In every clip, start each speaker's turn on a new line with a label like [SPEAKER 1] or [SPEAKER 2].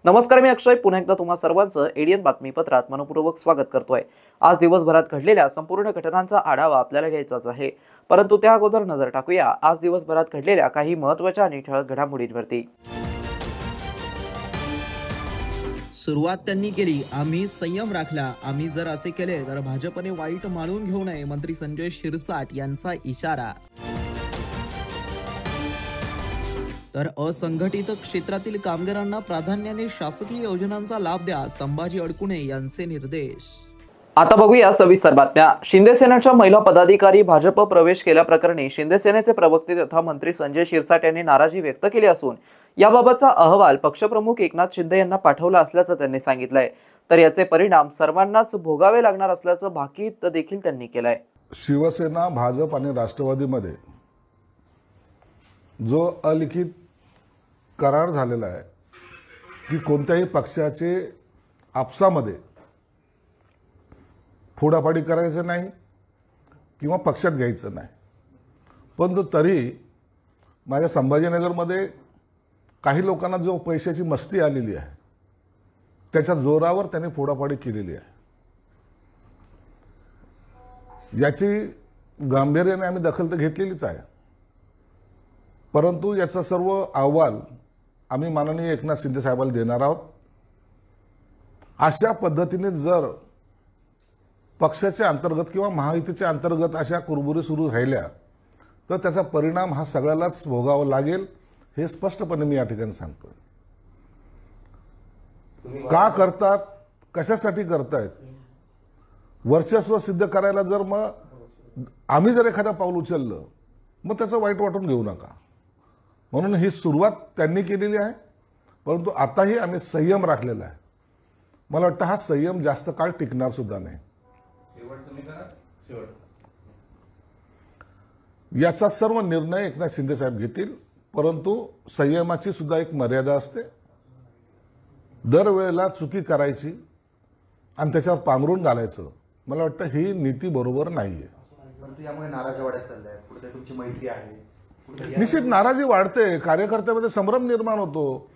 [SPEAKER 1] नमस्कार, मी अक्षय पुन्हा एकदा तुम्हा सर्वांचं एडीएन बातमीपत्रात मनपूर्वक स्वागत करतोय। आज दिवसभरात घडलेल्या संपूर्ण घटनांचा आढावा आपल्याला घ्यायचाच आहे, परंतु त्या अगोदर नजर टाकूया आज दिवसभरात घडलेल्या काही महत्त्वाच्या आणि ठळक घडामोडींवरती।
[SPEAKER 2] सुरुवात त्यांनी केली, आम्ही संयम राखला। आम्ही जर असे केले तर भाजपने वाईट मानून घेऊ नये, मंत्री संजय शिरसाट यांचा इशारा। तर असंघटित क्षेत्रातील कामगारांना प्राधान्याने शासकीय योजनांचा लाभ द्या, संभाजी अडकुणे यांचे निर्देश।
[SPEAKER 1] आता बघूया सविस्तर बातम्या। शिंदे सेनेच्या महिला पदाधिकारी भाजप प्रवेश केल्याप्रकरणी शिंदे सेनेचे प्रवक्ते तथा मंत्री संजय शिरसाट यांनी नाराजी व्यक्त केली असून याबाबतचा अहवाल पक्षप्रमुख एकनाथ शिंदे यांना पाठवला असल्याचं त्यांनी सांगितलंय। तर याचे परिणाम सर्वांनाच भोगावे लागणार असल्याचं भाकीत देखील त्यांनी केलंय।
[SPEAKER 3] शिवसेना, भाजप आणि राष्ट्रवादीमध्ये जो अलिखित करार झालेला आहे की कोणत्याही पक्षाचे आपसामध्ये फोडाफाडी करायचं नाही किंवा पक्षात घ्यायचं नाही, परंतु तरी माझ्या संभाजीनगरमध्ये काही लोकांना जो पैशाची मस्ती आलेली आहे त्याच्या जोरावर त्यांनी फोडाफाडी केलेली आहे। याची गांभीर्याने आम्ही दखल तर घेतलेलीच आहे, परंतु याचा सर्व अहवाल आम्ही माननीय एकनाथ शिंदे साहेबांना देणार आहोत। अशा पद्धतीने जर पक्षाच्या अंतर्गत किंवा महायुतीच्या अंतर्गत अशा कुरबुरी सुरू राहिल्या तर त्याचा परिणाम हा सगळ्यालाच भोगावा लागेल, हे स्पष्टपणे मी या ठिकाणी सांगतोय। का करतात, कशासाठी करतायत, वर्चस्व सिद्ध करायला जर मग आम्ही जर एखादा पाऊल उचललं मग त्याचं वाईट वाटून घेऊ नका, म्हणून ही सुरुवात त्यांनी केलेली आहे। परंतु आताही आम्ही संयम राखलेला आहे। मला वाटतं हा संयम जास्त काळ टिकणार सुद्धा नाही। याचा सर्व निर्णय एकनाथ शिंदे साहेब घेतील, परंतु संयमाची सुद्धा एक मर्यादा असते। दरवेळेला चुकी करायची आणि त्याच्यावर पांघरून घालायचं, मला वाटतं ही नीती बरोबर नाहीये।
[SPEAKER 4] परंतु यामुळे नाराजी वाढत चालली आहे, कुठे तुमची मैत्री आहे,
[SPEAKER 3] निश्चित नाराजी वाढते, कार्यकर्त्यामध्ये संभ्रम निर्माण होतो।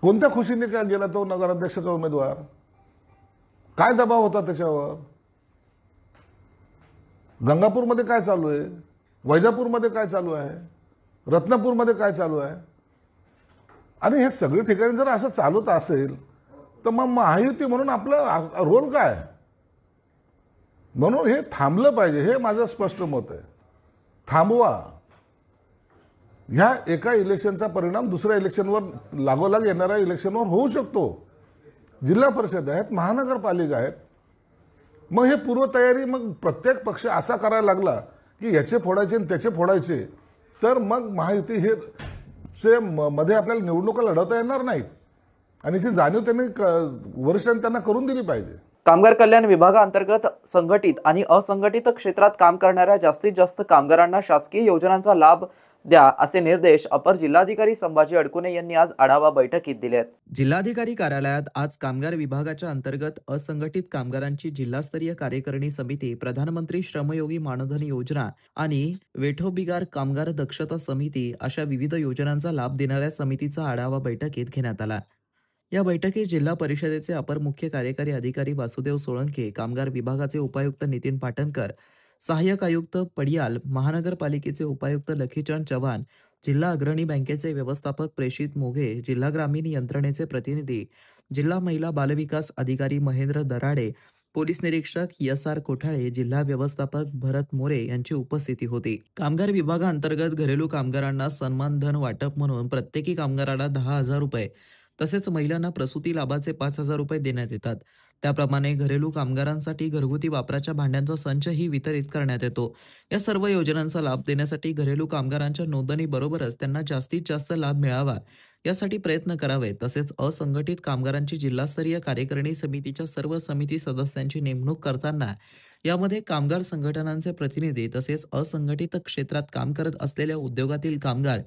[SPEAKER 3] कोणत्या खुशीने काय गेला तो नगराध्यक्षाचा उमेदवार, काय दबाव होता त्याच्यावर, गंगापूरमध्ये काय चालू आहे, वैजापूरमध्ये काय चालू आहे, रत्नापूरमध्ये काय चालू आहे, आणि हे सगळे ठिकाणी जर असं चालूत असेल तर मग महायुती म्हणून आपलं रोल काय? म्हणून हे थांबलं पाहिजे, हे माझं स्पष्ट मत आहे। थांबवा। ह्या एका इलेक्शनचा परिणाम दुसऱ्या इलेक्शनवर, लागोलाग येणाऱ्या इलेक्शनवर होऊ शकतो। जिल्हा परिषद आहेत, महानगरपालिका आहेत, मग हे पूर्वतयारी मग प्रत्येक पक्ष असा करायला लागला की याचे फोडायचे आणि त्याचे फोडायचे, तर मग महायुती हे मध्ये आपल्याला निवडणुका लढवता येणार नाहीत, आणि याची जाणीव त्यांनी वरिष्ठांनी त्यांना करून दिली पाहिजे।
[SPEAKER 1] कामगार कल्याण विभागाअंतर्गत संघटित आणि असंघटित क्षेत्रात काम करणाऱ्या जास्तीत जास्त कामगारांना शासकीय योजनांचा लाभ द्या, असे निर्देश अपर जिल्हाधिकारी संभाजी अडकुणे यांनी आज आढावा बैठकीत दिलेत।
[SPEAKER 2] जिल्हाधिकारी कार्यालयात आज कामगार विभागाच्या अंतर्गत असंघटित कामगारांची जिल्हास्तरीय कार्यकारिणी समिती, प्रधानमंत्री श्रमयोगी मानधन योजना आणि वेठोबिगार कामगार दक्षता समिती अशा विविध योजनांचा लाभ देणाऱ्या समितीचा आढावा बैठकीत घेण्यात आला। या बैठकीत जिल्हा परिषदेचे अपर मुख्य कार्यकारी अधिकारी वासुदेव सोळंके, कामगार विभागाचे उपायुक्त नितीन पाटणकर, सहाय्यक आयुक्त पडियाल, महानगरपालिकेचे उपायुक्त लखीचंद चव्हाण, जिल्हा अग्रणी बँकेचे व्यवस्थापक प्रेषित मोघे, जिल्हा ग्रामीण यंत्रणेचे प्रतिनिधी, जिल्हा महिला बालविकास अधिकारी महेंद्र दराडे, पोलीस निरीक्षक एस.आर. कोठाळे, जिल्हा व्यवस्थापक भरत मोरे यांची उपस्थिती होती। कामगार विभागाअंतर्गत घरेलू कामगारांना सन्मान धन वाटप म्हणून प्रत्येकी कामगाराला 10,000 रुपये तसेच महिलांना प्रसूती लाभाचे 5,000 रुपये देण्यात येतात। त्याप्रमाणे घरेलू कामगारांसाठी घरगुती वापराच्या भांड्यांचा संचही वितरित करण्यात येतो। या सर्व योजनांचा लाभ देण्यासाठी घरेलू कामगारांच्या नोंदणीबरोबरच त्यांना जास्तीत जास्त लाभ मिळावा यासाठी प्रयत्न करावेत. तसेच असंघटित कामगारांची जिल्हास्तरीय कार्यकारिणी समितीच्या सर्व समिती सदस्यांची नेमणूक करताना यामध्ये कामगार संघटनांचे प्रतिनिधी तसेच असंघटित क्षेत्रात काम करत असलेल्या उद्योगातील कामगार,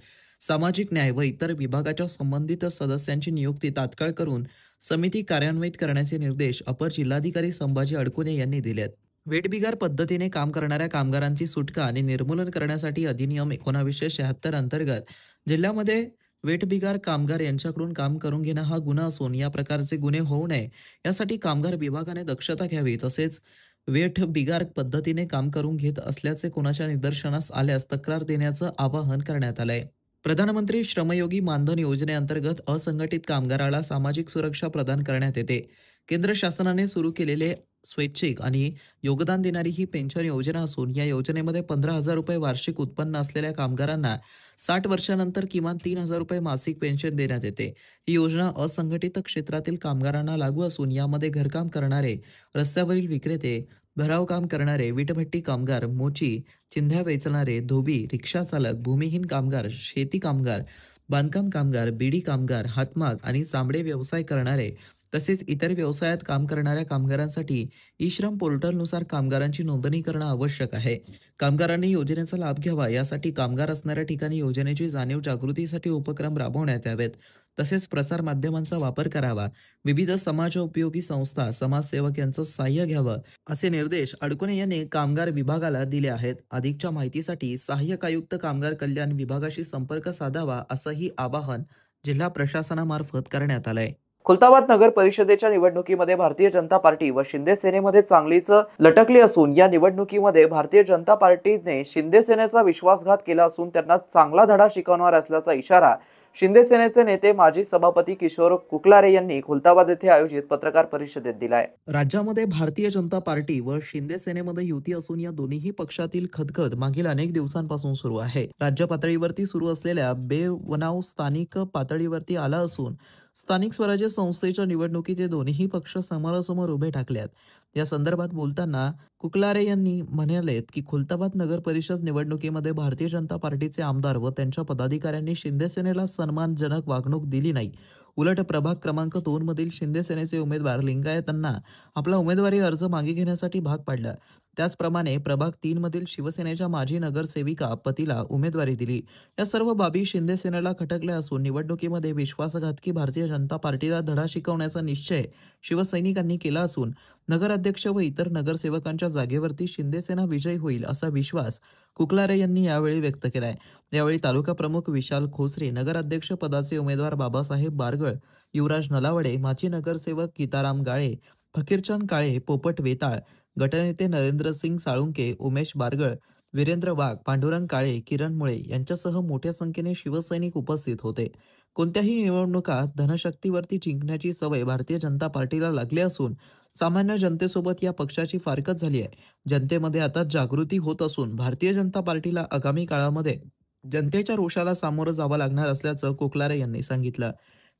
[SPEAKER 2] सामाजिक न्याय व इतर विभागाच्या संबंधित सदस्यांची नियुक्ती तात्काळ करून समिती कार्यान्वित करण्याचे निर्देश अपर जिल्हाधिकारी संभाजी अडकुने यांनी दिलेत. वेठबिगार पद्धतीने काम करणाऱ्या कामगारांची सुटका आणि निर्मूलन करण्यासाठी अधिनियम 1976 अंतर्गत जिल्ह्यामध्ये वेठबिगार कामगार यांच्याकडून काम करून घेणं हा गुन्हा असून या प्रकारचे गुन्हे होऊ नये यासाठी कामगार विभागाने दक्षता घ्यावी. तसेच वेठबिगार पद्धतीने काम करून घेत असल्याचे कोणाच्या निदर्शनास आल्यास तक्रार देण्याचं आवाहन करण्यात आलंय. प्रधानमंत्री श्रमयोगी मानधन योजनेअंतर्गत असंघटित कामगाराला सामाजिक सुरक्षा प्रदान करण्यात येते. केंद्र शासनाने सुरू केलेले स्वैच्छिक आणि योगदान देणारी ही पेन्शन योजना असून या योजनेमध्ये 15,000 रुपये वार्षिक उत्पन्न असलेल्या कामगारांना 60 वर्षानंतर किमान 3,000 रुपये मासिक पेन्शन देण्यात येते. ही योजना असंघटित क्षेत्रातील कामगारांना लागू असून यामध्ये घरकाम करणारे, रस्त्यावरील विक्रेते, भराव काम करणारे, वीटभट्टी कामगार, मोची, चिंध्या वेचणारे, धोबी, रिक्षा चालक, भूमिहीन कामगार, शेती कामगार, बांधकाम कामगार, बीडी कामगार, हातमाग आणि चामडे व्यवसाय करणारे तसेच इतर व्यवसायात काम करणाऱ्या कामगारांसाठी ई-श्रम पोर्टलनुसार कामगारांची नोंदणी करणं आवश्यक आहे. कामगारांनी योजनेचा लाभ घ्यावा यासाठी कामगार असणाऱ्या ठिकाणी योजनेची जाणीव जागृतीसाठी उपक्रम राबवण्यात यावेत. तसेच प्रसार माध्यमांचा वापर करावा. विविध समाजोपयोगी संस्था, समाजसेवक यांचं सहाय्य घ्यावं असे निर्देश अडकुने यांनी कामगार विभागाला दिले आहेत. अधिकच्या माहितीसाठी सहाय्यक आयुक्त कामगार कल्याण विभागाशी संपर्क साधावा असंही आवाहन जिल्हा प्रशासनामार्फत करण्यात आलंय.
[SPEAKER 1] खुलताबाद नगर परिषदेच्या निवडणुकीमध्ये भारतीय जनता पार्टी व शिंदे सेनेमध्ये चांगलीच लटकली असून या निवडणुकीमध्ये भारतीय जनता पार्टीने शिंदे सेनेचा विश्वासघात केला असून त्यांना चांगला धडा शिकवणार असल्याचा इशारा शिंदे सेनेचे नेते माजी सभापती किशोर कुकलारे यांनी खुलताबाद येथे आयोजित पत्रकार परिषदेत दिलाय.
[SPEAKER 2] राज्यामध्ये भारतीय जनता पार्टी व शिंदे सेनेमध्ये युती असून या दोन्ही पक्षातील खदखद मागील अनेक दिवसांपासून सुरू आहे. राज्य पातळीवरती सुरू असलेल्या बेबनाव स्थानिक पातळीवरती आला असून स्थानिक स्वराज्य संस्थेच्या निवडणुकीत हे दोन्ही पक्ष समोरासमोर उभे ठाकलेत. या संदर्भात बोलताना कुकलारे यांनी म्हणालेत की खुलताबाद नगर परिषद निवडणुकीमध्ये भारतीय जनता पार्टीचे आमदार व त्यांच्या पदाधिकाऱ्यांनी शिंदे सेनेला सन्मानजनक वागणूक दिली नाही. उलट प्रभाग क्रमांक 2 मधील शिंदे सेनेचे उमेदवार लिंगायतांना आपला उमेदवारी अर्ज मागे घेण्यासाठी भाग पाडला. त्याचप्रमाणे प्रभाग 3 मधील शिवसेनेच्या माजी नगरसेविका पतीला उमेदवारी दिली. या सर्व बाबी शिंदे सेनेला खटकल्या असून निवडणुकीमध्ये विश्वासघातकी भारतीय जनता पार्टीला धडा शिकवण्याचा निश्चय शिवसैनिकांनी केला असून नगराध्यक्ष व इतर नगरसेवकांच्या जागेवरती शिंदे सेना विजयी होईल असा विश्वास कुकलारे यांनी यावेळी व्यक्त केलाय. यावेळी तालुका प्रमुख विशाल खोसरे, नगराध्यक्ष पदाचे उमेदवार बाबासाहेब बारगळ, युवराज नलावडे, माजी नगरसेवक गीताराम गाळे, फकीरचंद काळे, पोपट वेताळ, गटनेते नरेंद्रसिंग साळुंके, उमेश बारगळ, वीरेंद्र वाघ, पांडुरंग काळे, किरण मुळे यांच्यासह मोठ्या संख्येने शिवसैनिक उपस्थित होते. कोणत्याही निवडणुका धनशक्तीवरती जिंकण्याची सवय भारतीय जनता पार्टीला लागली असून सामान्य जनतेसोबत या पक्षाची फारकत झाली आहे. जनतेमध्ये आता जागृती होत असून भारतीय जनता पार्टीला आगामी काळामध्ये जनतेच्या रोषाला सामोरं जावं लागणार असल्याचं कुकलारे यांनी सांगितलं.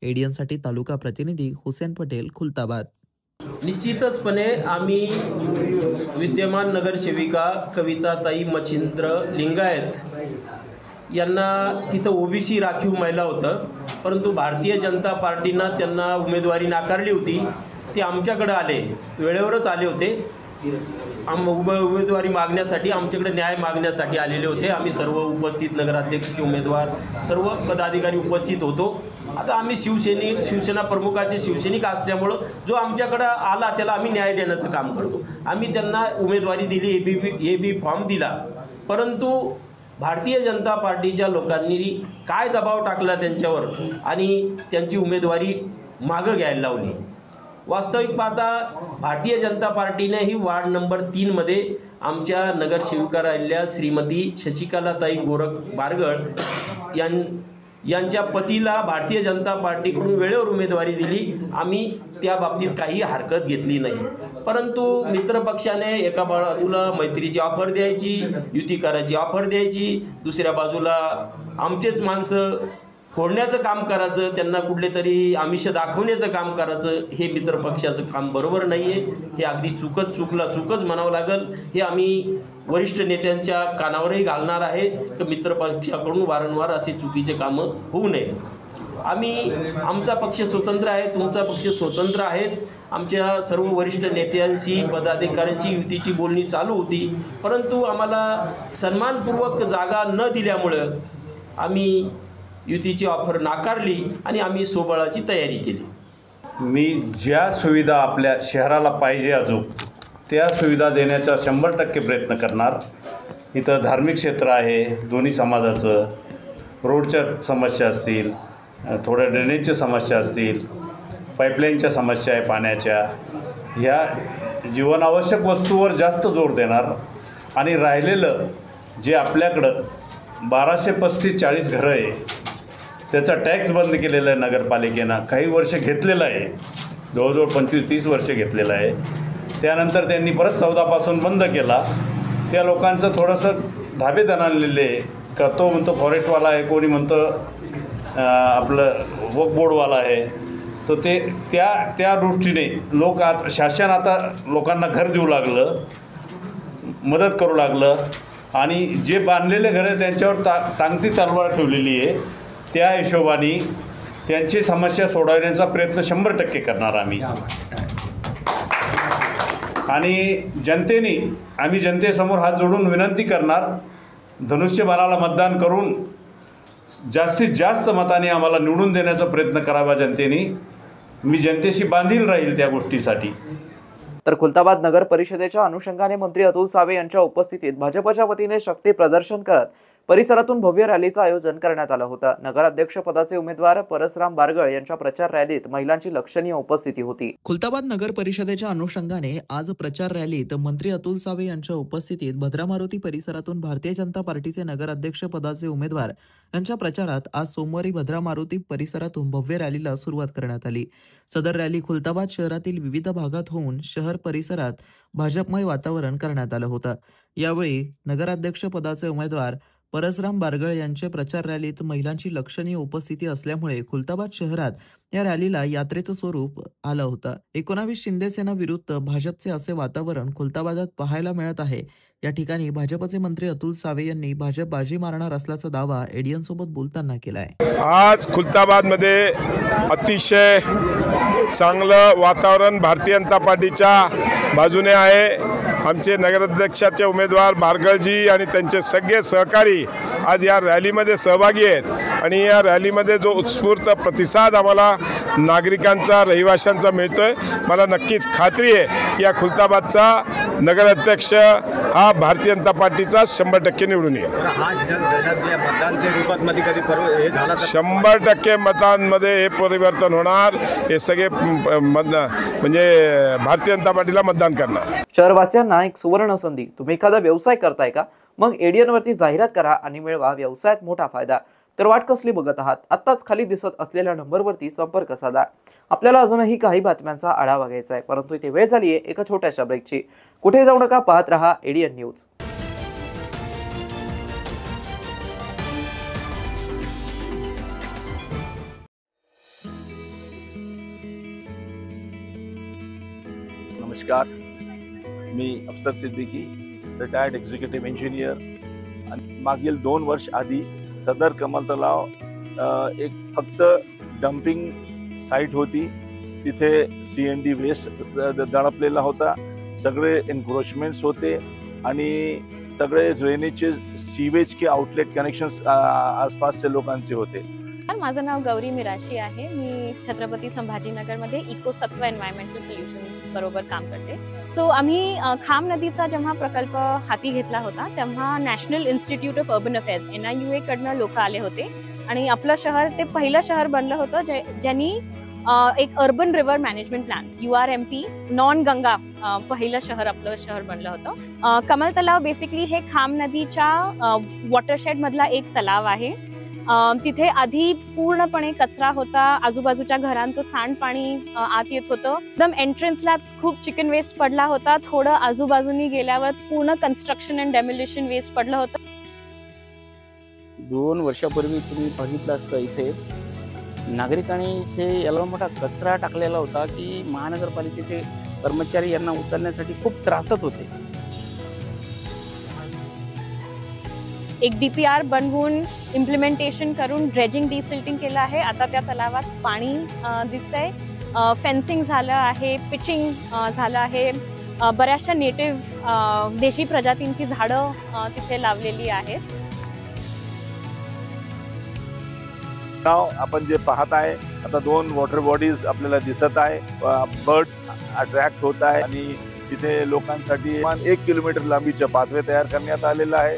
[SPEAKER 2] एडीएनसाठी तालुका प्रतिनिधी हुसेन पटेल, खुलताबाद.
[SPEAKER 5] निश्चितचपणे आम्ही विद्यमान नगरसेविका कविताताई मच्छिंद्र लिंगायत यांना तिथं ओबीसी राखीव महिला होतं, परंतु भारतीय जनता पार्टीनं त्यांना उमेदवारी नाकारली होती. ते आमच्याकडे आले, वेळेवरच आले होते. उमेदवारी मागण्यासाठी, आमच्याकडे न्याय मागण्यासाठी आलेले होते. आम्ही सर्व उपस्थित नगराध्यक्षाचे उमेदवार सर्व पदाधिकारी उपस्थित होतो. आता आम्ही शिवसेना प्रमुखाचे शिवसैनिक असल्यामुळं जो आमच्याकडं आला त्याला आम्ही न्याय देण्याचं काम करतो. आम्ही त्यांना उमेदवारी दिली, ए-बी फॉर्म दिला, परंतु भारतीय जनता पार्टीच्या लोकांनी काय दबाव टाकला त्यांच्यावर आणि त्यांची उमेदवारी मागं घ्यायला लावली. वास्तविक पाहता भारतीय जनता पार्टीनेही वार्ड नंबर 3 मध्ये आमच्या नगरसेविका राहिलेल्या श्रीमती शशिकलाताई गोरख बारगळ यांच्या पतीला भारतीय जनता पार्टीकडून वेळेवर उमेदवारी दिली. आम्ही त्या बाबतीत काही हरकत घेतली नाही. परंतु मित्रपक्षाने एका बाजूला मैत्रीची ऑफर द्यायची, युती करायची ऑफर द्यायची, दुसऱ्या बाजूला आमचेच माणसं फोडण्याचं काम करायचं, त्यांना कुठले तरी आमिष दाखवण्याचं काम करायचं, हे मित्रपक्षाचं काम बरोबर नाही आहे. हे अगदी चूकच म्हणावं लागेल. हे आम्ही वरिष्ठ नेत्यांच्या कानावरही घालणार आहे की मित्रपक्षाकडून वारंवार असे चुकीचे कामं होऊ नये. आमचा पक्ष स्वतंत्र आहे, तुमचा पक्ष स्वतंत्र आहेत. आमच्या सर्व वरिष्ठ नेत्यांशी पदाधिकाऱ्यांची युतीची बोलणी चालू होती, परंतु आम्हाला सन्मानपूर्वक जागा न दिल्यामुळं आम्ही युतीची ऑफर नाकारली आणि आम्ही सोबळाची तयारी केली.
[SPEAKER 6] मी ज्या सुविधा आपल्या शहराला पाहिजे अजून त्या सुविधा देण्याचा 100% प्रयत्न करणार. इथं धार्मिक क्षेत्र आहे, दोन्ही समाजाचं, रोडच्या समस्या असतील, थोड्या ड्रेनेजच्या समस्या असतील, पाईपलाईनच्या समस्या आहे पाण्याच्या, ह्या जीवनावश्यक वस्तूवर जास्त जोर देणार. आणि राहिलेलं जे आपल्याकडं 1235-40 घरं आहे त्याचा टॅक्स बंद केलेला आहे नगरपालिकेनं, काही वर्ष घेतलेलं आहे, जवळजवळ 25-30 वर्ष घेतलेलं आहे. त्यानंतर त्यांनी परत 14 पासून बंद केला. त्या लोकांचं थोडंसं धाबेदन आणलेले आहे का, तो म्हणतो फॉरेस्टवाला आहे, कोणी म्हणतं आपलं वक्फ बोर्डवाला आहे. तर ते त्या दृष्टीने लोक आता शासन आता लोकांना घर देऊ लागलं, मदत करू लागलं. आणि जे बांधलेले घर आहे त्यांच्यावर टांगती तलवार ठेवलेली आहे. त्या हिशोबाने त्यांची समस्या सोडवण्याचा प्रयत्न 100% करणार आम्ही. आणि आम्ही जनतेसमोर हात जोडून विनंती करणार, धनुष्यबाणाला मतदान करून जास्तीत जास्त मताने आम्हाला निवडून देण्याचा प्रयत्न करावा जनतेने. मी जनतेशी बांधील राहील त्या गोष्टीसाठी.
[SPEAKER 1] तर खुलताबाद नगर परिषदेच्या अनुषंगाने मंत्री अतुल सावे यांच्या उपस्थितीत भाजपच्या वतीने शक्ती प्रदर्शन करत परिसरातून भव्य रॅलीचं आयोजन करण्यात आलं होतं. नगराध्यक्ष पदाचे उमेदवार परसराम बारगळ यांच्या प्रचार रॅलीत महिलांची लक्षणीय उपस्थिती होती.
[SPEAKER 2] खुलताबाद नगर परिषदेच्या अनुषंगाने आज प्रचार रॅलीत मंत्री अतुल सावे यांच्या उपस्थितीत भद्रा मारुती परिसरातूून भारतीय जनता पार्टीचे नगराध्यक्ष पदाचे उमेदवार यांच्या प्रचारात आज सोमवारी भद्रा मारुती परिसरातून भव्य रॅलीला सुरुवात करण्यात आली. सदर रॅली खुलताबाद शहरातील विविध भागात होऊन शहर परिसरात भाजपमय वातावरण करण्यात आलं होतं. यावेळी नगराध्यक्ष पदाचे उमेदवार परसराम बारगळ यांचे प्रचार रॅलीत महिलांची लक्षणीय उपस्थिती असल्यामुळे खुलताबाद शहरात या रॅलीला यात्रेचं स्वरूप आलं होतं. 19 शिंदे सेना विरुद्ध भाजपचे असे वातावरण खुलताबादात पाहायला मिळत आहे. या ठिकाणी भाजपचे मंत्री अतुल सावे यांनी भाजप बाजी मारणार असल्याचा दावा एडीएन सोबत बोलताना केलाय.
[SPEAKER 7] आज खुलताबादमध्ये अतिशय चांगलं वातावरण भारतीय जनता पार्टीच्या बाजूने आहे. आमचे नगराध्यक्षाचे उमेदवार बारगळजी आणि त्यांचे सगळे सहकारी आज या रॅलीमध्ये सहभागी आहेत. आणि या रॅलीमध्ये जो उत्स्फूर्त प्रतिसाद आम्हाला नागरिकांचा, रहिवाशांचा मिळतोय, मला नक्कीच खात्री आहे की या खुलताबादचा नगराध्यक्ष हा भारतीय जनता पार्टीचा 100% निवडून येईल. 100% मतांमध्ये हे परिवर्तन होणार. हे सगळे म्हणजे भारतीय जनता पार्टीला मतदान करणार.
[SPEAKER 1] शहरवासियांना एक सुवर्ण संधी. तुम्ही एखादा व्यवसाय करताय का? मग एडीएन वरती जाहिरात करा आणि मिळवा व्यवसायात मोठा फायदा. तर वाट कसली बघत आहात? आत्ताच खाली दिसत असलेल्या नंबरवरती संपर्क साधा. आपल्याला अजूनही काही बातम्यांचा आढावा घ्यायचा आहे, परंतु इथे वेळ झाली आहे एका छोट्याशा ब्रेकची. कुठे जाऊ नका, पाहत रहा एडीएन न्यूज.
[SPEAKER 8] नमस्कार, मी अफसर सिद्दीकी, रिटायर्ड एक्झिक्युटिव्ह इंजिनियर. आणि मागील 2 वर्ष आधी सदर कमल तलाव एक फक्त डम्पिंग साईट होती. तिथे CND वेस्ट दडपलेला होता, सगळे एन्क्रोचमेंट्स होते आणि सगळे ड्रेनेजचे सीवेजचे आउटलेट कनेक्शन्स आसपासच्या लोकांचे होते.
[SPEAKER 9] माझं नाव गौरी मिराशी आहे. मी छत्रपती संभाजीनगरमध्ये इकोसत्व एन्व्हायरमेंटल सोल्युशन्स बरोबर काम करते. सो आम्ही खाम नदीचा जेव्हा प्रकल्प हाती घेतला होता तेव्हा national institute of urban affairs NIUA कडनं लोक आले होते आणि आपलं शहर ते पहिलं शहर बनलं होतं ज्यांनी एक urban river management plan URMP non Ganga पहिलं शहर आपलं शहर बनलं होतं. कमल तलाव बेसिकली हे खाम नदीच्या वॉटरशेड मधला एक तलाव आहे. तिथे आधी पूर्णपणे कचरा होता, आजूबाजूच्या घरांचं सांडपाणी आत येत होतं. एकदम एंट्रन्सलाच खूप चिकन वेस्ट पडला होता. थोडं आजूबाजूनी गेल्यावर पूर्ण कन्स्ट्रक्शन अँड डेमोलिशन वेस्ट पडलं होतं.
[SPEAKER 10] 2 वर्षापूर्वी तुम्ही बघितलं असतं इथे नागरिकांनी इथे एवढा मोठा कचरा टाकलेला होता की महानगरपालिकेचे कर्मचारी यांना उचलण्यासाठी खूप त्रासत होते.
[SPEAKER 9] एक DPR बनवून इम्प्लिमेंटेशन करून ड्रेजिंग डिसिल्टिंग केलं आहे. आता त्या तलावात पाणी दिसतंय. फेन्सिंग झालं आहे, पिचिंग झालं आहे. बऱ्याचशा नेटिव्ह देशी प्रजातींची झाडं तिथे लावलेली आहेत.
[SPEAKER 8] नाव आपण जे पाहत आहे आता 2 वॉटर बॉडीज आपल्याला दिसत आहे. बर्ड्स अट्रॅक्ट होत आहे आणि तिथे लोकांसाठी 1 किलोमीटर लांबीचं पाथवे तयार करण्यात आलेलं आहे.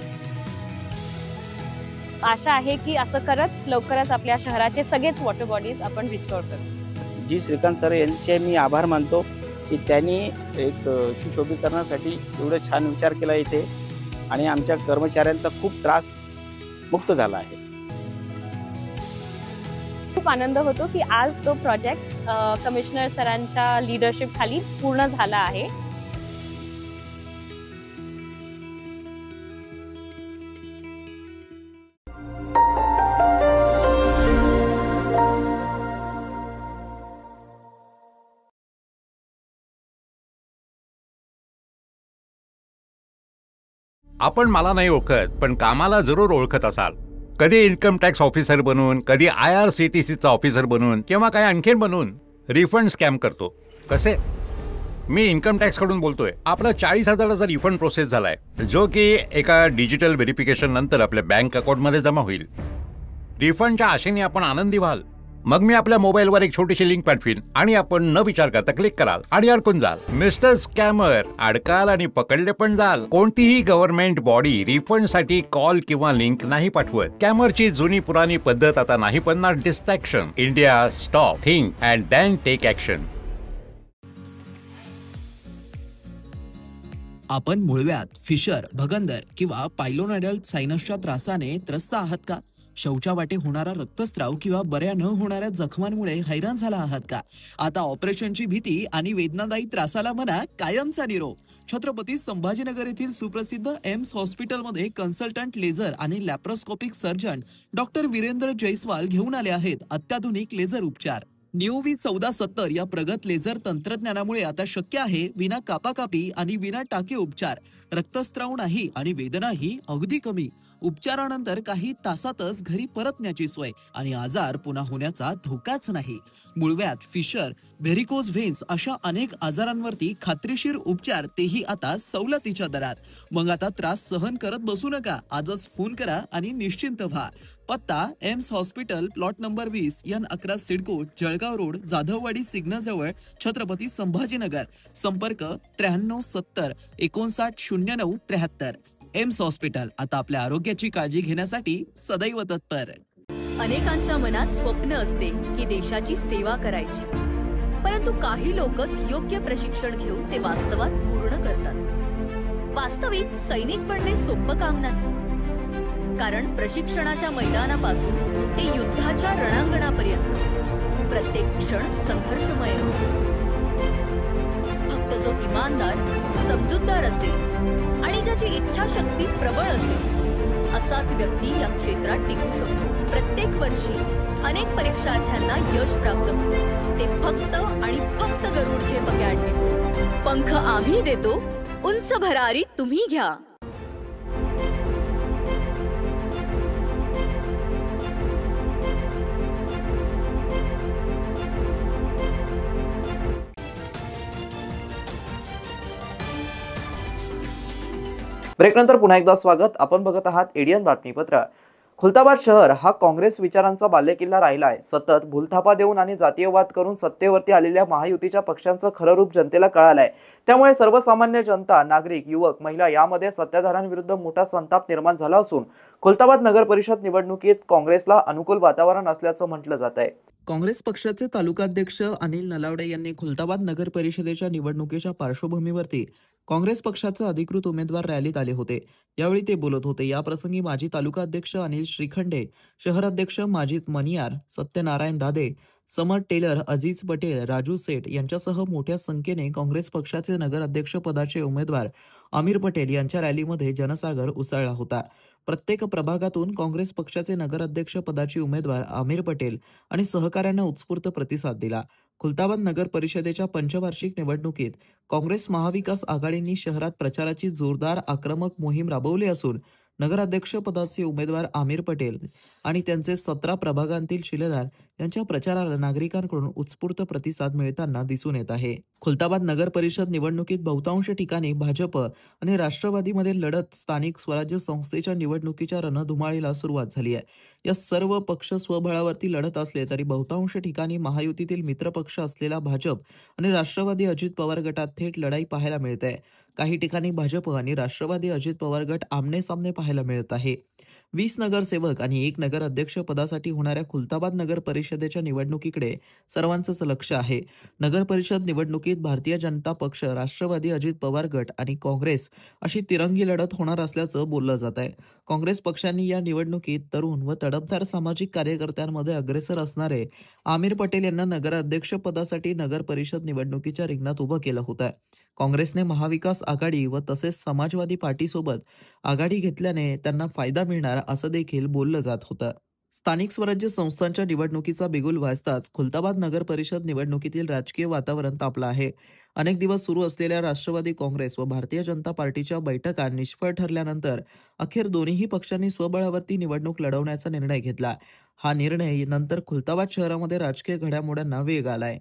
[SPEAKER 9] आशा आहे की असं करत लवकरच आपल्या शहराचे सगळेच वॉटर बॉडीज आपण रिस्टोर करू.
[SPEAKER 10] जी श्रीकांत सर यांचे मी आभार मानतो की त्यांनी एक सुशोभीकरणासाठी एवढं छान विचार केला इथे आणि आमच्या कर्मचाऱ्यांचा खूप त्रास मुक्त झाला आहे.
[SPEAKER 9] खूप आनंद होतो की आज तो प्रोजेक्ट कमिशनर सरांच्या लीडरशिप खाली पूर्ण झाला आहे.
[SPEAKER 11] आपण मला नाही ओळखत पण कामाला जरूर ओळखत असाल. कधी इन्कम टॅक्स ऑफिसर बनून, कधी IRCTCचा ऑफिसर बनून किंवा काय आणखीन बनून रिफंड स्कॅम करतो. कसे? मी इन्कम टॅक्सकडून बोलतोय. आपला 40,000चा रिफंड प्रोसेस झालाय, जो की एका डिजिटल व्हेरिफिकेशन नंतर आपल्या बँक अकाउंटमध्ये जमा होईल. रिफंडच्या आशेने आपण आनंदी व्हाल. मग मी आपल्या मोबाईलवर एक छोटीशी लिंक पाठवीन आणि आपण न विचार करता क्लिक कराल आणि अडकून जाल. मिस्टर स्कॅमर, अडकाल आणि पकडले पण जाल. कोणतीही गव्हर्नमेंट बॉडी रिफंडसाठी कॉल किंवा लिंक नाही पाठवत. स्कॅमरची जुनी पुराणी पद्धत आता नाही पडणार. Distraction. India stop, think and then take action.
[SPEAKER 2] आपण मुळव्यात, फिशर, भगंदर किंवा पायलोनॅडल सायनसच्या त्रासाने त्रस्त आहात का? शौचावाटे होणारा रक्तस्राव किंवा बऱ्या न होणाऱ्या जखमांमुळे हैराण झाला आहात का? आता ऑपरेशनची भीती आणि वेदनादायी त्रासाला म्हणा कायमचा निरोप. छत्रपती संभाजीनगर येथील सुप्रसिद्ध एम्स हॉस्पिटलमध्ये कन्सल्टंट लेझर आणि laparoscopic surgeon doctor Virendra Jaiswal घेऊन आले आहेत अत्याधुनिक लेझर उपचार. NIOV 1470 या प्रगत लेझर तंत्रज्ञानामुळे आता शक्य आहे विना कापाकापी आणि विना टाके उपचार. रक्तस्राव नाही आणि वेदनाही अगदी कमी. उपचारानंतर काही तासातच घरी परतण्याची सोय आणि आजार पुन्हा होण्याचा धोकाच नाही. मुळव्यात, फिशर, व्हेरिकोज व्हेन्स अशा अनेक आजारांवरती खात्रीशीर उपचार, तेही आता सवलतीच्या दरात. मग आता त्रास सहन करत बसू नका. आजच फोन करा आणि निश्चिंत व्हा. पत्ता Aims hospital, plot number 20, N11 CIDCO, Jalgaon road, Jadhavwadi सिग्नलजवळ, छत्रपती संभाजीनगर. संपर्क 93 70 59 09 73. एम्स हॉस्पिटल, आता आपल्या आरोग्याची काळजी घेण्यासाठी सदैव तत्पर.
[SPEAKER 12] अनेकांच्या मनात स्वप्न असते की देशाची सेवा करायची, परंतु काही लोकच योग्य प्रशिक्षण घेऊन ते वास्तवात पूर्ण करतात. वास्तविक सैनिक बनणे सोपं काम नाही, कारण प्रशिक्षणाच्या मैदानापासून ते युद्धाच्या रणांगणापर्यंत प्रत्येक क्षण संघर्षमय असतो. फक्त जो इमानदार, समजूतदार असेल आणि ज्याची इच्छाशक्ती प्रबळ असेल असाच व्यक्ती या क्षेत्रात टिकू शकतो. प्रत्येक वर्षी अनेक परीक्षार्थ्यांना यश प्राप्त होते, ते फक्त आणि फक्त गरुडचे पगार. पंख आम्ही देतो, उंच भरारी तुम्ही घ्या.
[SPEAKER 1] ब्रेकनंतर पुन्हा एकदा स्वागत. आपण बघत आहात एडियन बातमीपत्र. खुलताबाद शहर हा काँग्रेस विचारांचा बालेकिल्ला राहिला आहे. सतत भूलथापा देऊन आणि जातीयवाद करून सत्तेवरती आलेल्या महायुतीच्या पक्षांचं खरं रूप जनतेला कळालंय. त्यामुळे सर्वसामान्य जनता, नागरिक, युवक, महिला यामध्ये सत्ताधाऱ्यांविरुद्ध मोठा संताप निर्माण झाला असून खुलताबाद नगर परिषद निवडणुकीत काँग्रेसला अनुकूल वातावरण असल्याचं म्हटलं जात आहे.
[SPEAKER 2] काँग्रेस पक्षाचे तालुकाध्यक्ष अनिल नलावडे यांनी खुलताबाद नगर परिषदेच्या निवडणुकीच्या पार्श्वभूमीवरती काँग्रेस पक्षाचे अधिकृत उमेदवार रॅलीत आले होते. यावेळी ते बोलत होते. याप्रसंगी माजी तालुकाध्यक्ष अनिल श्रीखंडे, शहराध्यक्ष माजिद मनियार, सत्यनारायण दादे, समर टेलर, अजीज पटेल, राजू सेठ यांच्यासह मोठ्या संख्येने काँग्रेस पक्षाचे नगराध्यक्ष पदाचे उमेदवार आमिर पटेल यांच्या रॅलीमध्ये जनसागर उसळला होता. प्रत्येक प्रभागातून काँग्रेस पक्षाचे नगराध्यक्ष पदाचे उमेदवार आमिर पटेल आणि सहकाऱ्यांना उत्स्फूर्त प्रतिसाद दिला. खुलताबाद नगर परिषदेच्या पंचवार्षिक निवडणुकीत काँग्रेस महाविकास आघाडींनी शहरात प्रचाराची जोरदार आक्रमक मोहीम राबवली असून नगराध्यक्ष पदाचे उमेदवार आमिर पटेल आणि त्यांचे 17 प्रभागांतील शिलेदार यांच्या प्रचाराला नागरिकांकडून उत्स्फूर्त प्रतिसाद मिळताना दिसून येत आहे. खुलताबाद नगर परिषद निवडणुकीत बहुतांश ठिकाणी भाजप आणि राष्ट्रवादीमध्ये लढत स्थानिक स्वराज्य संस्थेच्या निवडणुकीच्या रणधुमाळीला सुरुवात झाली आहे. या सर्व पक्ष स्वबळावरती लढत असले तरी बहुतांश ठिकाणी महायुतीतील मित्रपक्ष असलेला भाजप आणि राष्ट्रवादी अजित पवार गटात थेट लढाई पाहायला मिळते. काही ठिकाणी भाजप आणि राष्ट्रवादी अजित पवार गट आमने सामने पाहायला मिळत आहे. 20 नगरसेवक आणि 1 नगराध्यक्ष पदासाठी होणाऱ्या खुलताबाद नगर परिषदेच्या निवडणुकीकडे सर्वांचंच लक्ष आहे. नगर परिषद निवडणुकीत भारतीय जनता पक्ष, राष्ट्रवादी अजित पवार गट आणि काँग्रेस अशी तिरंगी लढत होणार असल्याचं बोललं जात आहे. काँग्रेस पक्षांनी या निवडणुकीत तरुण व तडफदार सामाजिक कार्यकर्त्यांमध्ये अग्रेसर असणारे आमिर पटेल यांना नगराध्यक्ष पदासाठी नगर परिषद निवडणुकीच्या रिंगणात उभं केलं होतं. काँग्रेसने महाविकास आघाडी व तसेच समाजवादी पार्टीसोबत आघाडी घेतल्याने त्यांना फायदा मिळणार असं देखील बोललं जात होतं. स्थानिक स्वराज्य संस्थांच्या निवडणुकीचा बिगुल वाजताच खुलताबाद नगर परिषद निवडणुकीतील राजकीय वातावरण तापलं आहे. अनेक दिवस सुरू असलेल्या राष्ट्रवादी काँग्रेस व भारतीय जनता पार्टीच्या बैठका निष्फळ ठरल्यानंतर अखेर दोन्ही पक्षांनी स्वबळावरती निवडणूक लढवण्याचा निर्णय घेतला. हा निर्णय नंतर खुलताबाद शहरामध्ये राजकीय घडामोडींना वेग आलाय.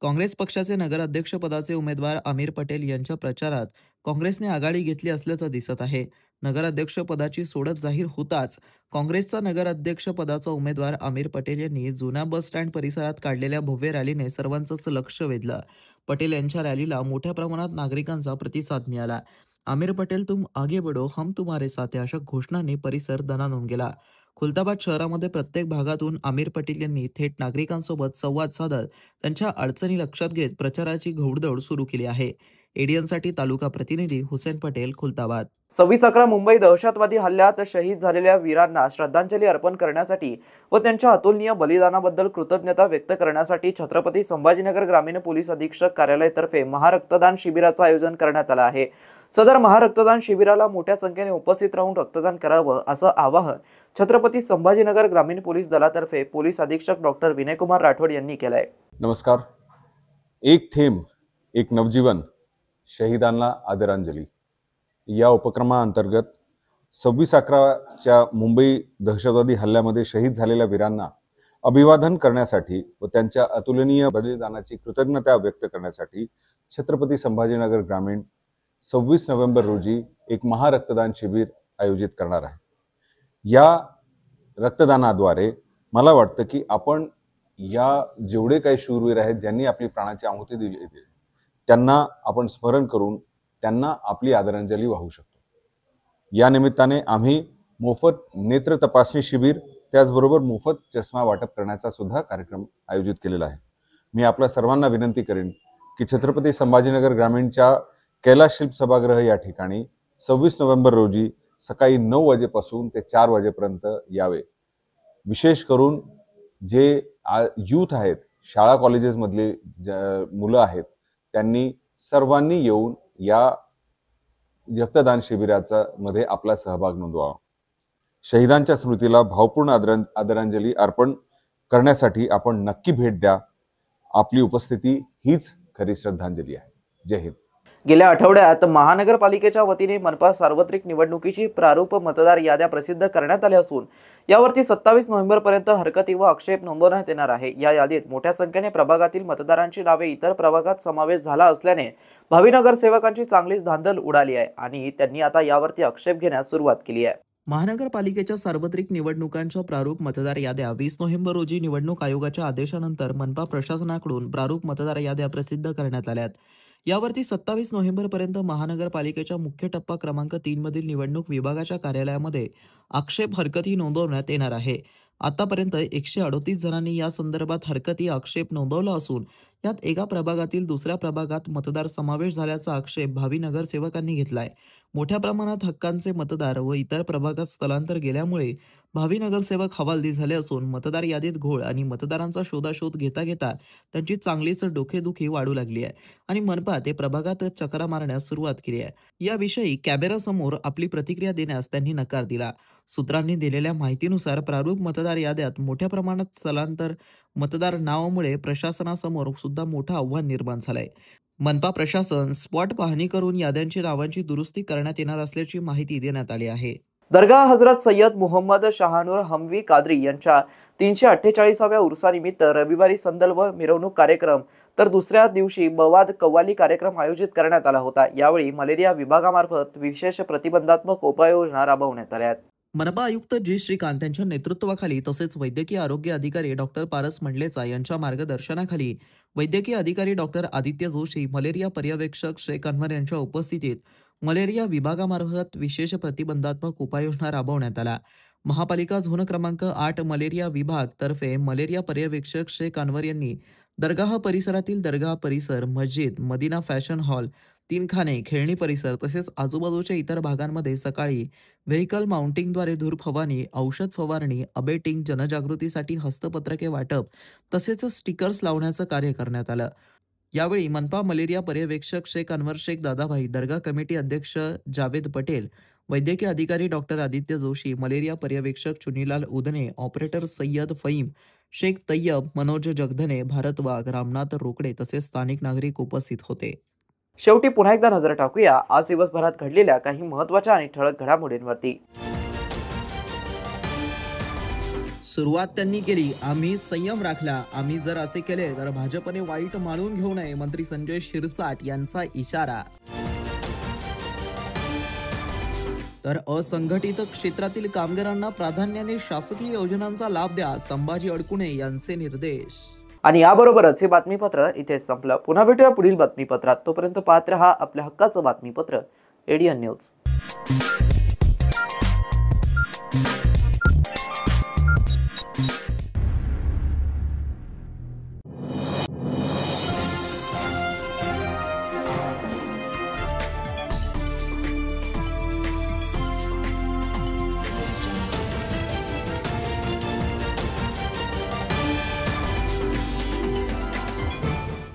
[SPEAKER 2] काँग्रेस पक्षाचे नगराध्यक्ष पदाचे उमेदवार आमिर पटेल यांच्या प्रचारात काँग्रेसने आघाडी घेतली असल्याचं दिसत आहे. नगराध्यक्ष पदाची सोडत जाहीर होताच काँग्रेसचा नगराध्यक्ष पदाचा उमेदवार आमिर पटेल यांनी जुना बस स्टँड परिसरात काढलेल्या भव्य रॅलीने सर्वांचंच लक्ष वेधलं. पटेल यांच्या रॅलीला मोठ्या प्रमाणात नागरिकांचा प्रतिसाद मिळाला. आमिर पटेल तुम आगे बढो, हम तुम्हारे साथ है अशा घोषणांनी परिसर दणाणून गेला. खुलताबाद शहरामध्ये प्रत्येक भागातून आमिर पटेल यांनी थेट नागरिकांसोबत संवाद साधत त्यांच्या अडचणी लक्षात घेत प्रचाराची घोडदौड सुरू केली आहे. एडीएनसाठी तालुका प्रतिनिधी हुसेन पटेल, खुलताबाद.
[SPEAKER 1] 26/11 मुंबई दहशतवादी हल्ल्यात शहीद झालेल्या वीरांना श्रद्धांजली अर्पण करण्यासाठी व त्यांच्या अतुलनीय बलिदानाबद्दल कृतज्ञता व्यक्त करण्यासाठी छत्रपती संभाजीनगर ग्रामीण पोलीस अधीक्षक कार्यालयातर्फे महारक्तदान शिबिराचं आयोजन करण्यात आलं आहे. सदर महारक्तदान शिबिराला मोठ्या संख्येने उपस्थित राहून रक्तदान करावं असं आवाहन छत्रपती संभाजीनगर ग्रामीण पोलीस दलातर्फे पोलीस अधीक्षक डॉक्टर विनयकुमार राठोड यांनी केलंय.
[SPEAKER 13] नमस्कार. एक थेंब एक नवजीवन, शहीदांना आदरांजली या उपक्रमाअंतर्गत 26/11च्या मुंबई दहशतवादी हल्ल्यामध्ये शहीद झालेल्या वीरांना अभिवादन करण्यासाठी व त्यांच्या अतुलनीय बलिदानाची कृतज्ञता व्यक्त करण्यासाठी छत्रपती संभाजीनगर ग्रामीण 26 नोव्हेंबर रोजी एक महारक्तदान शिबिर आयोजित करणार आहे. या रक्तदानाद्वारे मला वाटतं की आपण या जेवढे काही शूरवीर आहेत ज्यांनी आपली प्राणाची आहुती दिली त्यांना आपण स्मरण करून त्यांना आपली आदरांजली वाहू शकतो. या निमित्ताने आम्ही मोफत नेत्र तपासणी शिबिर त्याचबरोबर मोफत चष्मा वाटप करण्याचा सुद्धा कार्यक्रम आयोजित केलेला आहे. मी आपल्या सर्वांना विनंती करेन की छत्रपती संभाजीनगर ग्रामीणच्या कैलास शिल्प सभागृह या ठिकाणी 26 नोव्हेंबर रोजी सकाळी 9 वाजेपासून ते 4 वाजेपर्यंत यावे. विशेष करून जे यूथ आहेत, शाळा कॉलेजेसमधले मुलं आहेत, त्यांनी सर्वांनी येऊन या रक्तदान शिबिराचा मध्ये आपला सहभाग नोंदवावा. शहीदांच्या स्मृतीला भावपूर्ण आदरांजली अर्पण करण्यासाठी आपण नक्की भेट द्या. आपली उपस्थिती हीच खरी श्रद्धांजली आहे. जय हिंद.
[SPEAKER 1] गेल्या आठवड्यात महानगरपालिकेच्या वतीने मनपा सार्वत्रिक निवडणुकीची प्रारूप मतदार याद्या प्रसिद्ध करण्यात आल्या असून यावरती 27 नोव्हेंबर पर्यंत हरकती व आक्षेप नोंदवण्यात येणार आहे. या यादीत मोठ्या संख्येने प्रभागातील मतदारांची नावे इतर प्रभागात समावेश झाला असल्याने भावी नगरसेवकांची चांगलीच धांदल उडाली आहे आणि त्यांनी आता यावरती आक्षेप घेण्यास सुरुवात केली आहे.
[SPEAKER 2] महानगरपालिकेच्या सार्वत्रिक निवडणुकांच्या प्रारूप मतदार याद्या 20 नोव्हेंबर रोजी निवडणूक आयोगाच्या आदेशानंतर मनपा प्रशासनाकडून प्रारूप मतदार याद्या प्रसिद्ध करण्यात आल्यात. यावरती 27 नोव्हेंबर पर्यंत महानगरपालिकेच्या मुख्य टप्पा क्रमांक 3 मधील निवडणूक विभागाच्या कार्यालयामध्ये आक्षेप हरकती नोंदवण्यात येणार आहे. आतापर्यंत 138 जणांनी या संदर्भात हरकती आक्षेप नोंदवला असून यात एका प्रभागातील दुसऱ्या प्रभागात मतदार समावेश झाल्याचा आक्षेप भावी नगरसेवकांनी घेतलाय. मोठ्या प्रमाणात हक्कांचे मतदार व इतर प्रभागात स्थलांतर गेल्यामुळे भावी नगरसेवक हवालदिल झाले असून मतदार यादीत घोळ आणि मतदारांचा शोधाशोध घेता घेता त्यांची चांगलीच डोकेदुखी वाढू लागली आहे आणि मनपा ते प्रभागात चकरा मारण्यास सुरुवात केली आहे. याविषयी कॅमेरासमोर आपली प्रतिक्रिया देण्यास त्यांनी नकार दिला. सूत्रांनी दिलेल्या माहितीनुसार प्रारूप मतदार याद्यात मोठ्या प्रमाणात स्थलांतर मतदार नावामुळे प्रशासनासमोर सुद्धा मोठं आव्हान निर्माण झालंय. मनपा प्रशासन स्पॉट पाहणी करून याद्यांची नावांची दुरुस्ती करण्यात येणार असल्याची माहिती देण्यात आली आहे.
[SPEAKER 1] दर्गा हजरत सय्यद मुहम्मद शहानूर हमवी कादरी यांच्या 348व्या उर्सानिमित्त रविवारी संदल व मिरवणूक कार्यक्रम तर दुसऱ्या दिवशी बवाद कव्वाली कार्यक्रम आयोजित करण्यात आला होता। यावेळी मलेरिया विभागामार्फत विशेष प्रतिबंधात्मक उपाययोजना राबवण्यात आल्या आहेत।
[SPEAKER 2] मनपा आयुक्त जी श्रीकांत यांच्या नेतृत्वाखाली तसेच वैद्यकीय आरोग्य अधिकारी डॉक्टर पारस मंडलेचा यांच्या मार्गदर्शनाखाली वैद्यकीय अधिकारी डॉक्टर आदित्य जोशी, मलेरिया पर्यवेक्षक शेख अनवर यांच्या उपस्थितीत मलेरिया विभागामार्फत विशेष प्रतिबंधात्मक उपाययोजना राबवण्यात आल्या। महापालिका झोन क्रमांक 8 मलेरिया विभाग तर्फे मलेरिया पर्यवेक्षक शेख अनवर यांनी दरगाह परिसरातील दरगाह परिसर, मस्जिद, मदिना फॅशन हॉल, 3 खाने, खेळणी परिसर तसेच आजूबाजूच्या इतर भागांमध्ये सकाळी व्हेकल माउंटिंगद्वारे धूर फवारणी, औषध फवारणी, अबेटिंग, जनजागृतीसाठी हस्तपत्रके वाटप तसेच स्टिकर्स लावण्याचं कार्य करण्यात आलं। यावेळी मनपा मलेरिया पर्यवेक्षक शेख अनवर शेख दादाभाई, दर्गा कमिटी अध्यक्ष जावेद पटेल, वैद्यकीय अधिकारी डॉक्टर आदित्य जोशी, मलेरिया पर्यवेक्षक चुनीलाल उदने, ऑपरेटर सय्यद फईम, शेख तय्यब, मनोज जगधने, भारत वाघ, रामनाथ रोकडे तसेच स्थानिक नागरिक उपस्थित होते।
[SPEAKER 1] शेवटी पुन्हा एकदा नजर टाकूया आज दिवसभरात घडलेल्या काही महत्त्वाच्या आणि ठळक घडामोडींवरती।
[SPEAKER 2] सुरुवात त्यांनी केली, आम्ही संयम राखला, आम्ही जर असे केले तर भाजपने वाईट मानून घेऊ नये, मंत्री संजय शिरसाट यांचा इशारा। तर असंघटित क्षेत्रातील कामगारांना प्राधान्याने शासकीय योजनांचा लाभ द्या, संभाजी अडकुणे यांचे निर्देश।
[SPEAKER 1] आणि याबरोबरच हे बातमीपत्र इथेच संपलं। पुन्हा भेटूया पुढील बातमीपत्रात। तोपर्यंत पाहत रहा आपल्या हक्काचं बातमीपत्र एडीएन न्यूज।